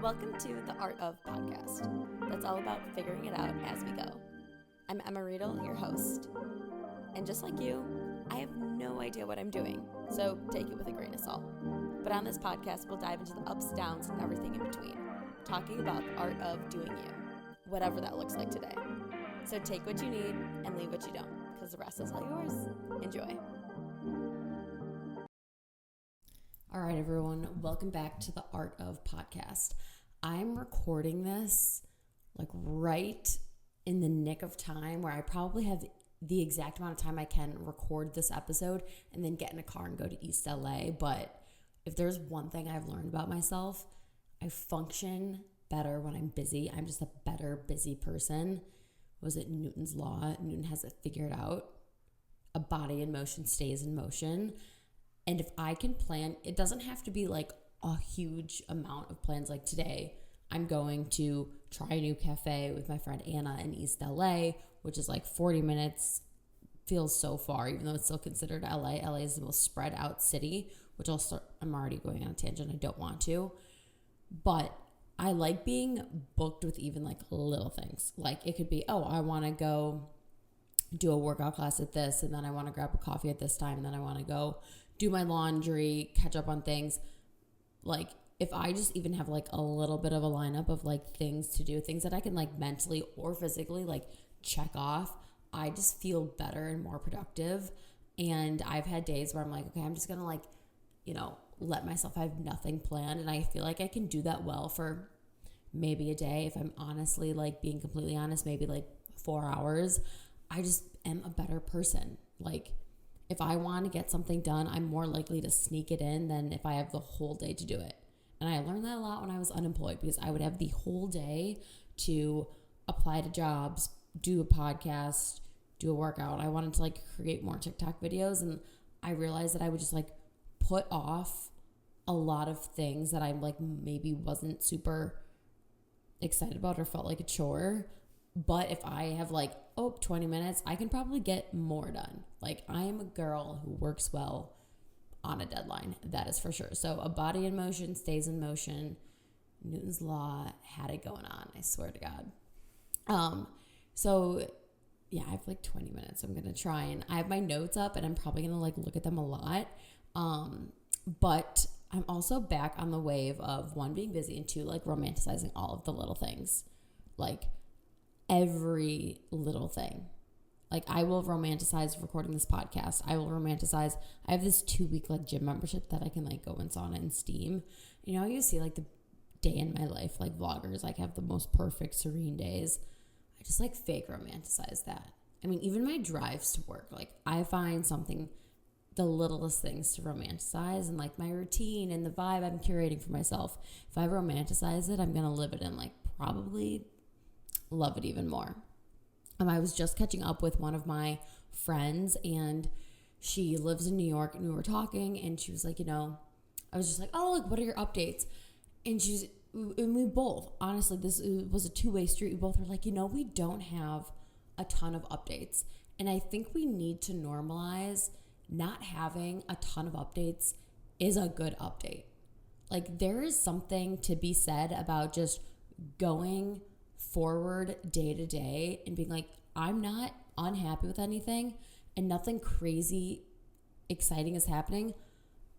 Welcome to the Art of Podcast. That's all about figuring it out as we go. I'm Emma Riedel, your host. And just like you, I have no idea what I'm doing, so take it with a grain of salt. But on this podcast, we'll dive into the ups, downs, and everything in between, talking about the art of doing you, whatever that looks like today. So take what you need and leave what you don't, because the rest is all yours. Enjoy. All right, everyone, welcome back to the Art of Podcast. I'm recording this right in the nick of time where I probably have the exact amount of time I can record this episode and then get in a car and go to East LA. But if there's one thing I've learned about myself, I function better when I'm busy. I'm just a better busy person. Was it Newton's law? Newton has it figured out. A body in motion stays in motion. And if I can plan, it doesn't have to be like a huge amount of plans. Like today, I'm going to try a new cafe with my friend Anna in East LA, which is like 40 minutes. Feels so far, even though it's still considered LA. LA is the most spread out city, which I'm already going on a tangent. I don't want to. But I like being booked with even like little things. Like it could be, I want to go do a workout class at this, and then I want to grab a coffee at this time, and then I want to go do my laundry, catch up on things. Like if I just even have like a little bit of a lineup of like things to do, things that I can like mentally or physically like check off, I just feel better and more productive. And I've had days where I'm like, okay, I'm just gonna like, let myself have nothing planned, and I feel like I can do that well for maybe a day. If I'm honestly like being completely honest, maybe like 4 hours. I just am a better person. Like if I want to get something done, I'm more likely to sneak it in than if I have the whole day to do it. And I learned that a lot when I was unemployed, because I would have the whole day to apply to jobs, do a podcast, do a workout. I wanted to like create more TikTok videos, and I realized that I would just like put off a lot of things that I like maybe wasn't super excited about or felt like a chore. But if I have 20 minutes, I can probably get more done. Like I am a girl who works well on a deadline. That is for sure. So a body in motion stays in motion. Newton's law had it going on. I swear to God. So yeah, I have 20 minutes. I'm going to try, and I have my notes up, and I'm probably going to look at them a lot. But I'm also back on the wave of one, being busy, and two, romanticizing all of the little things. Every little thing. I will romanticize recording this podcast. I have this 2-week gym membership that I can go in sauna and steam. You see the day in my life, vloggers have the most perfect serene days. I just fake romanticize that. I mean, even my drives to work, I find the littlest things to romanticize, and my routine and the vibe I'm curating for myself. If I romanticize it, I'm going to live it and probably love it even more. I was just catching up with one of my friends, and she lives in New York, and we were talking, and she was I was just what are your updates? And we both, honestly, this was a two-way street. We both were we don't have a ton of updates. And I think we need to normalize not having a ton of updates is a good update. There is something to be said about just going forward day to day and being I'm not unhappy with anything, and nothing crazy exciting is happening,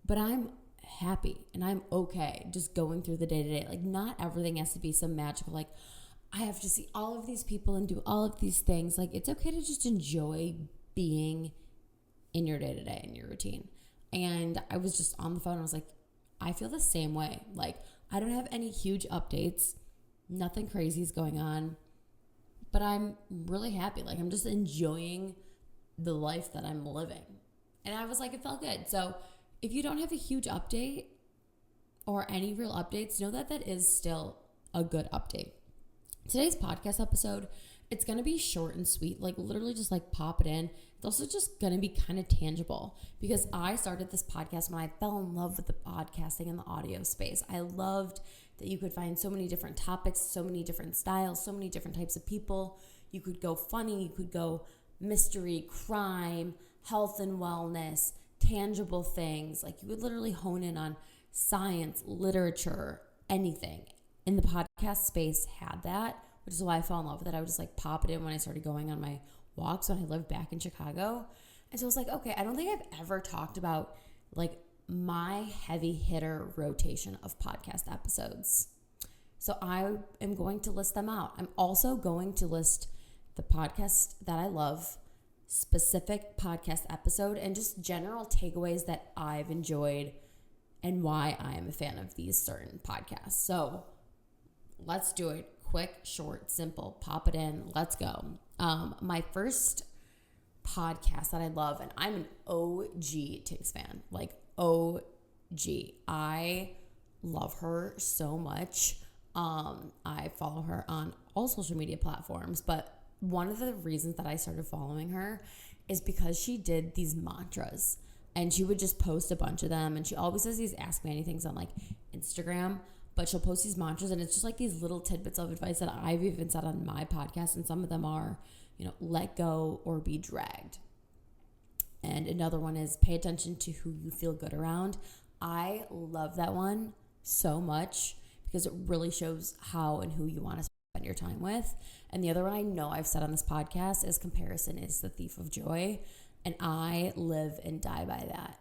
but I'm happy and I'm okay just going through the day to day. Not everything has to be some magical I have to see all of these people and do all of these things. It's okay to just enjoy being in your day to day, in your routine. And I was just on the phone, and I was I feel the same way. I don't have any huge updates. Nothing crazy is going on, but I'm really happy. I'm just enjoying the life that I'm living. And I was it felt good. So if you don't have a huge update or any real updates, know that that is still a good update. Today's podcast episode, it's going to be short and sweet, literally just pop it in. It's also just going to be kind of tangible, because I started this podcast when I fell in love with the podcasting and the audio space. I loved that you could find so many different topics, so many different styles, so many different types of people. You could go funny, you could go mystery, crime, health and wellness, tangible things. You would literally hone in on science, literature, anything. And the podcast space had that, which is why I fell in love with it. I would just like pop it in when I started going on my walks when I lived back in Chicago. And so I was like, okay, I don't think I've ever talked about like my heavy hitter rotation of podcast episodes. So I am going to list them out. I'm also going to list the podcast that I love, specific podcast episode, and just general takeaways that I've enjoyed and why I am a fan of these certain podcasts. So let's do it. Quick, short, simple. Pop it in. Let's go. My first podcast that I love, and I'm an OG Tinx fan, like OG. I love her so much. I follow her on all social media platforms, but one of the reasons that I started following her is because she did these mantras, and she would just post a bunch of them, and she always does these Ask Me Anythings on like Instagram, but she'll post these mantras, and it's just like these little tidbits of advice that I've even said on my podcast, and some of them are, let go or be dragged. And another one is pay attention to who you feel good around. I love that one so much because it really shows how and who you want to spend your time with. And the other one I know I've said on this podcast is comparison is the thief of joy. And I live and die by that.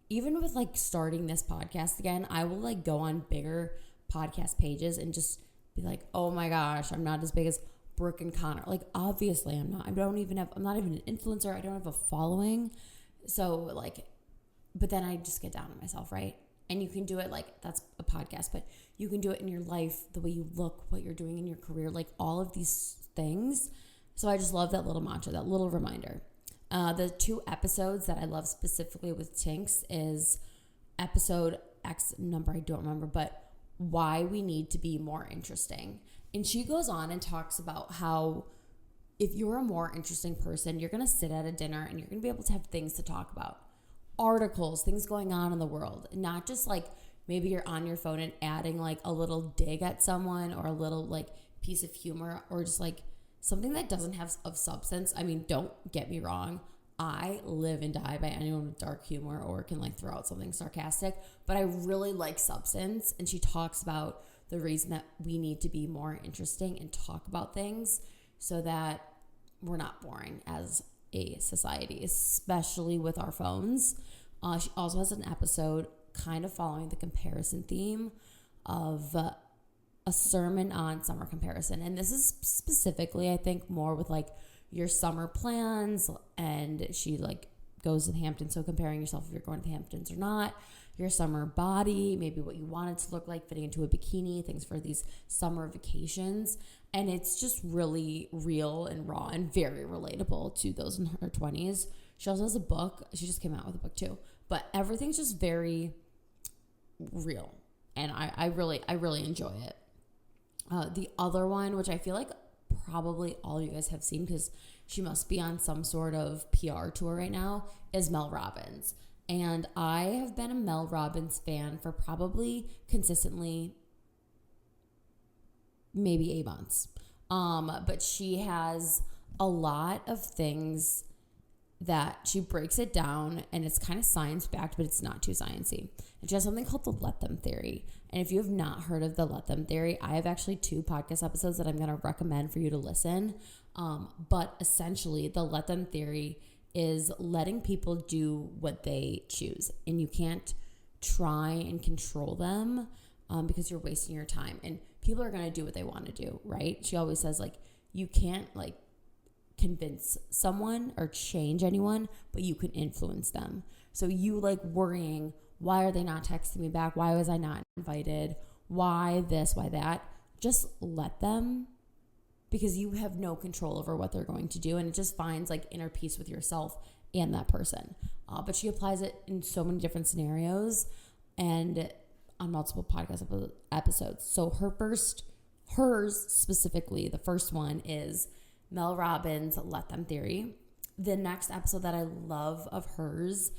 Even with like starting this podcast again, I will like go on bigger podcast pages and just be like, oh my gosh, I'm not as big as Brooke and Connor. Like, obviously I'm not. I'm not even an influencer. I don't have a following. So like, but then I just get down on myself, right? And you can do it like, that's a podcast, but you can do it in your life, the way you look, what you're doing in your career, like all of these things. So I just love that little mantra, that little reminder. The 2 episodes that I love specifically with Tinx is episode X number, I don't remember, but why we need to be more interesting. And she goes on and talks about how if you're a more interesting person, you're going to sit at a dinner and you're going to be able to have things to talk about. Articles, things going on in the world, not just like maybe you're on your phone and adding like a little dig at someone or a little like piece of humor or just like something that doesn't have of substance. I mean, don't get me wrong. I live and die by anyone with dark humor or can like throw out something sarcastic, but I really like substance. And she talks about the reason that we need to be more interesting and talk about things so that we're not boring as a society, especially with our phones. She also has an episode kind of following the comparison theme of a sermon on summer comparison. And this is specifically, I think, more with like your summer plans. And she like goes to the Hamptons. So comparing yourself if you're going to the Hamptons or not, your summer body, maybe what you want it to look like, fitting into a bikini, things for these summer vacations. And it's just really real and raw and very relatable to those in her 20s. She also has a book. She just came out with a book too. But everything's just very real. And I really enjoy it. The other one, which I feel like probably all you guys have seen because she must be on some sort of PR tour right now, is Mel Robbins. And I have been a Mel Robbins fan for probably consistently maybe 8 months. But she has a lot of things that she breaks it down, and it's kind of science-backed, but it's not too sciencey. And she has something called the Let Them Theory. And if you have not heard of the Let Them Theory, I have actually 2 podcast episodes that I'm going to recommend for you to listen. But essentially, the Let Them Theory is letting people do what they choose. And you can't try and control them because you're wasting your time. And people are going to do what they want to do, right? She always says, like, you can't, like, convince someone or change anyone, but you can influence them. So you like worrying, why are they not texting me back? Why was I not invited? Why this, why that? Just let them, because you have no control over what they're going to do. And it just finds like inner peace with yourself and that person. But she applies it in so many different scenarios and on multiple podcast episodes. So hers specifically, the first one is Mel Robbins' Let Them Theory. The next episode that I love of hers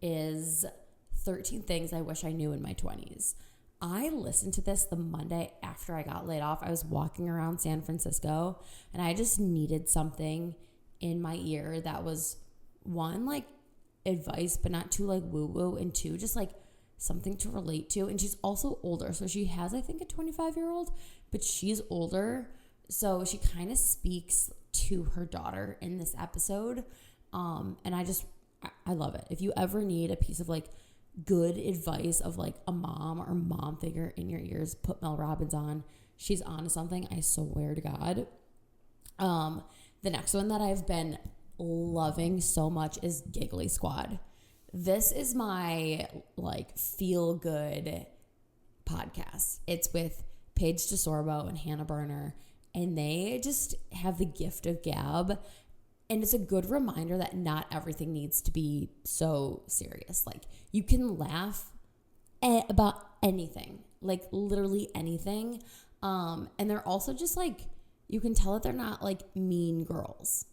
is 13 Things I Wish I Knew in My 20s. I listened to this the Monday after I got laid off. I was walking around San Francisco and I just needed something in my ear that was, one, like advice, but not too like woo-woo, and 2, just like something to relate to. And she's also older. So she has, I think, a 25-year-old, but she's older. So she kind of speaks to her daughter in this episode. And I love it. If you ever need a piece of like good advice of like a mom or mom figure in your ears, put Mel Robbins on. She's on to something, I swear to God. The next one that I've been loving so much is Giggly Squad. This is my like feel good podcast. It's with Paige DeSorbo and Hannah Berner, and they just have the gift of gab. And it's a good reminder that not everything needs to be so serious. Like, you can laugh about anything, like literally anything. And they're also just like, you can tell that they're not like mean girls,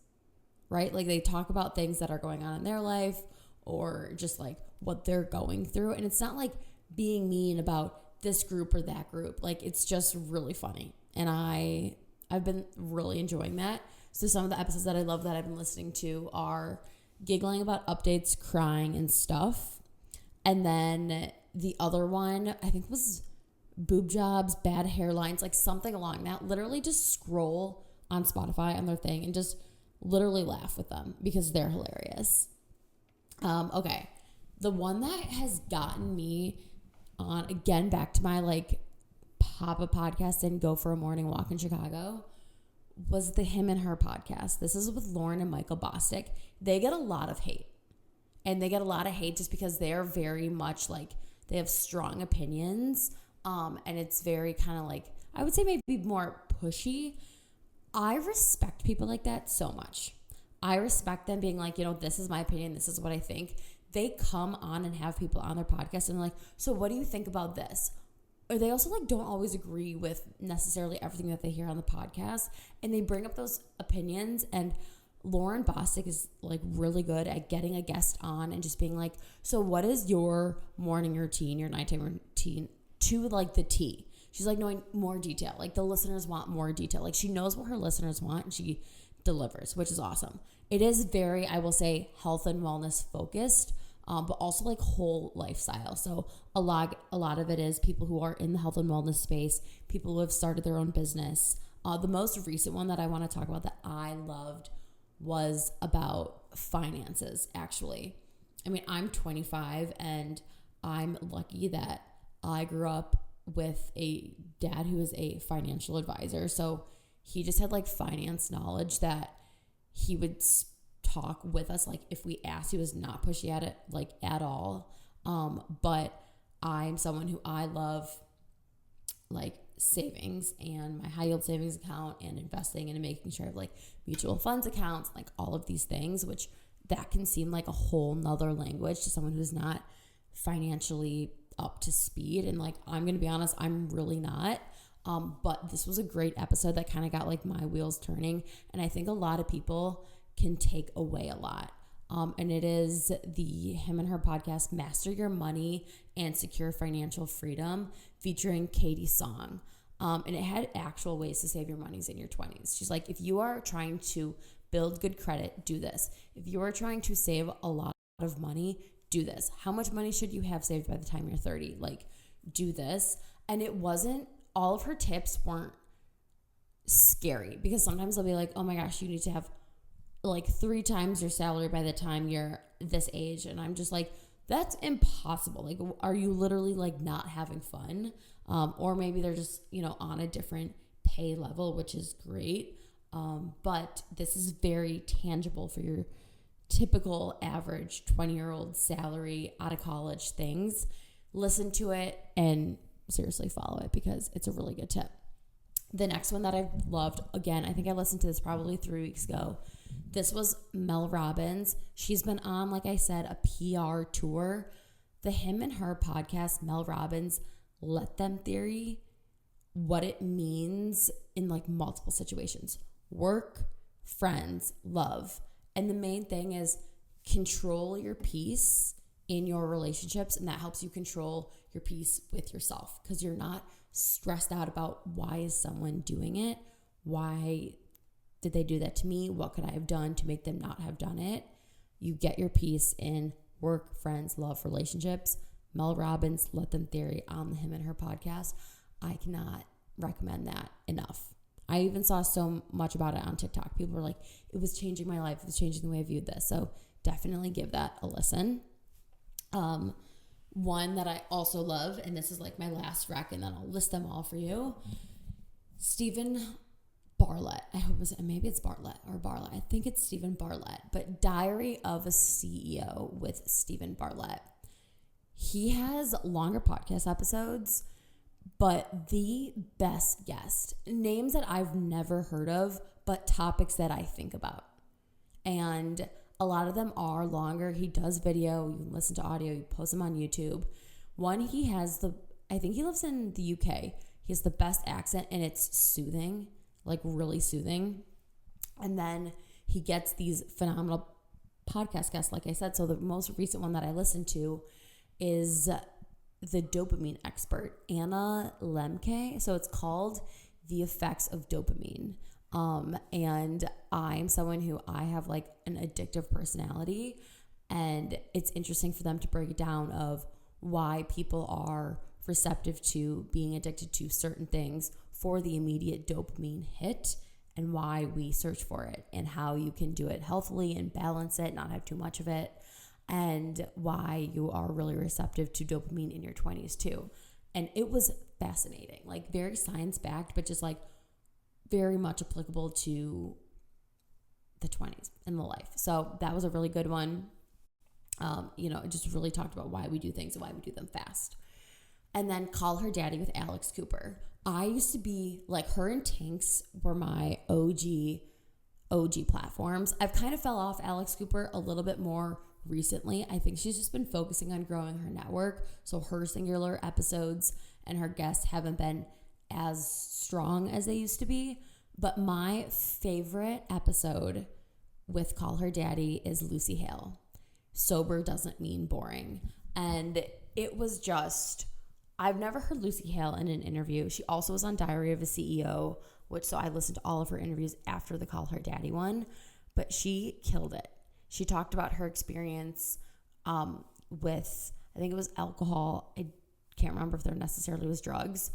right? Like, they talk about things that are going on in their life or just like what they're going through. And it's not like being mean about this group or that group. Like, it's just really funny. And I've been really enjoying that. So some of the episodes that I love that I've been listening to are Giggling About Updates, Crying, and Stuff. And then the other one, I think, was Boob Jobs, Bad Hairlines, like something along that. Literally just scroll on Spotify on their thing and just literally laugh with them because they're hilarious. Okay. The one that has gotten me on, again, back to my like Papa podcast and Go for a Morning Walk in Chicago, was the Him and Her podcast. This is with Lauren and Michael Bosstick. They get a lot of hate. And they get a lot of hate just because they're very much like, they have strong opinions. And it's very kind of like, I would say maybe more pushy. I respect people like that so much. I respect them being like, you know, this is my opinion. This is what I think. They come on and have people on their podcast and they're like, so what do you think about this? Or they also like don't always agree with necessarily everything that they hear on the podcast, and they bring up those opinions. And Lauren Bosstick is like really good at getting a guest on and just being like, so what is your morning routine, your nighttime routine, to like the T? She's like knowing more detail. Like, the listeners want more detail. Like, she knows what her listeners want and she delivers, which is awesome. It is very, I will say, health and wellness focused. But also like whole lifestyle. So a lot of it is people who are in the health and wellness space, people who have started their own business. The most recent one that I want to talk about that I loved was about finances, actually. I mean, I'm 25 and I'm lucky that I grew up with a dad who is a financial advisor. So he just had like finance knowledge that he would talk with us. Like, if we asked, he was not pushy at it like at all. But I'm someone who I love like savings and my high yield savings account and investing and making sure I have like mutual funds accounts, like all of these things, which that can seem like a whole nother language to someone who's not financially up to speed. And like, I'm going to be honest, I'm really not. But this was a great episode that kind of got like my wheels turning. And I think a lot of people can take away a lot. And it is the Him and Her podcast, Master Your Money and Secure Financial Freedom, featuring Katie Song. And it had actual ways to save your monies in your 20s. She's like, if you are trying to build good credit, do this. If you are trying to save a lot of money, do this. How much money should you have saved by the time you're 30? Like, do this. And it wasn't, all of her tips weren't scary, because sometimes they'll be like, oh my gosh, you need to have like 3 times your salary by the time you're this age. And I'm just like, that's impossible. Like, are you literally like not having fun? Or maybe they're just, you know, on a different pay level, which is great. But this is very tangible for your typical average 20-year-old salary out of college things. Listen to it and seriously follow it because it's a really good tip. The next one that I've loved, again, I think I listened to this probably 3 weeks ago. This was Mel Robbins. She's been on, like I said, a PR tour. The Him and Her podcast, Mel Robbins, Let Them Theory, what it means in like multiple situations. Work, friends, love. And the main thing is control your peace in your relationships, and that helps you control your peace with yourself because you're not stressed out about why is someone doing it? Why did they do that to me? What could I have done to make them not have done it? You get your peace in work, friends, love, relationships. Mel Robbins, Let Them Theory on the Him and Her podcast. I cannot recommend that enough. I even saw so much about it on TikTok. People were like, it was changing my life. It was changing the way I viewed this. So definitely give that a listen. One that I also love, and this is like my last rec, and then I'll list them all for you. Stephen Bartlett. Maybe it's Bartlett or Bartlett. I think it's Stephen Bartlett. But Diary of a CEO with Stephen Bartlett. He has longer podcast episodes, but the best guest. Names that I've never heard of, but topics that I think about. And a lot of them are longer. He does video. You can listen to audio. You post them on YouTube. One, I think he lives in the UK. He has the best accent, and it's soothing, like really soothing. And then he gets these phenomenal podcast guests, like I said. So the most recent one that I listened to is the dopamine expert, Anna Lemke. So it's called The Effects of Dopamine. And I'm someone who I have like an addictive personality, and it's interesting for them to break it down of why people are receptive to being addicted to certain things for the immediate dopamine hit, and why we search for it, and how you can do it healthily and balance it, not have too much of it, and why you are really receptive to dopamine in your 20s too. And it was fascinating, like very science-backed, but just like very much applicable to the 20s and the life. So that was a really good one. It just really talked about why we do things and why we do them fast. And then Call Her Daddy with Alex Cooper. I used to be like, her and Tinx were my OG platforms. I've kind of fell off Alex Cooper a little bit more recently. I think she's just been focusing on growing her network. So her singular episodes and her guests haven't been as strong as they used to be. But my favorite episode with Call Her Daddy is Lucy Hale. Sober doesn't mean boring. And it was just, I've never heard Lucy Hale in an interview. She also was on Diary of a CEO, so I listened to all of her interviews after the Call Her Daddy one. But she killed it. She talked about her experience with, I think it was alcohol. I can't remember if there necessarily was drugs.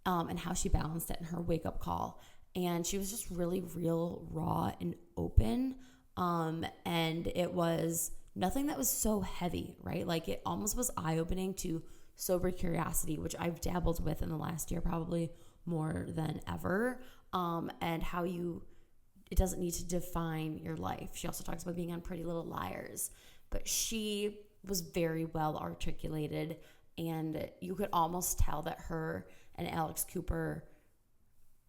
And how she balanced it in her wake-up call. And she was just really real, raw, and open. And it was nothing that was so heavy, right? Like, it almost was eye-opening to sober curiosity, which I've dabbled with in the last year probably more than ever. And how it doesn't need to define your life. She also talks about being on Pretty Little Liars. But she was very well articulated, and you could almost tell that her and Alex Cooper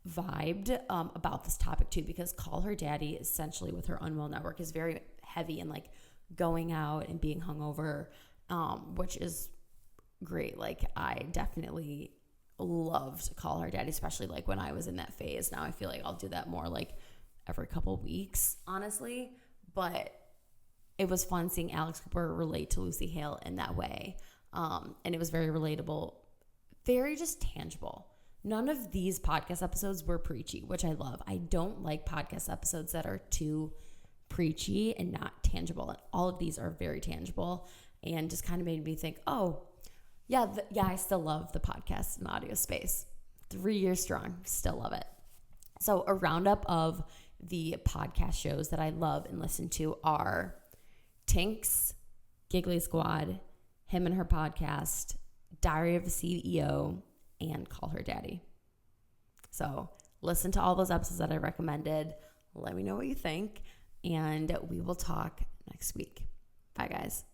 vibed about this topic too, because Call Her Daddy, essentially with her Unwell Network, is very heavy in like going out and being hungover, which is great. Like, I definitely loved Call Her Daddy, especially like when I was in that phase. Now I feel like I'll do that more like every couple weeks, honestly. But it was fun seeing Alex Cooper relate to Lucy Hale in that way. And it was very relatable, very just tangible. None of these podcast episodes were preachy, which I love. I don't like podcast episodes that are too preachy and not tangible. And all of these are very tangible, and just kind of made me think, oh, yeah, I still love the podcast and audio space. 3 years strong, still love it. So a roundup of the podcast shows that I love and listen to are Tinx, Giggly Squad, Him and Her Podcast, Diary of a CEO, and Call Her Daddy. So listen to all those episodes that I recommended. Let me know what you think, and we will talk next week. Bye, guys.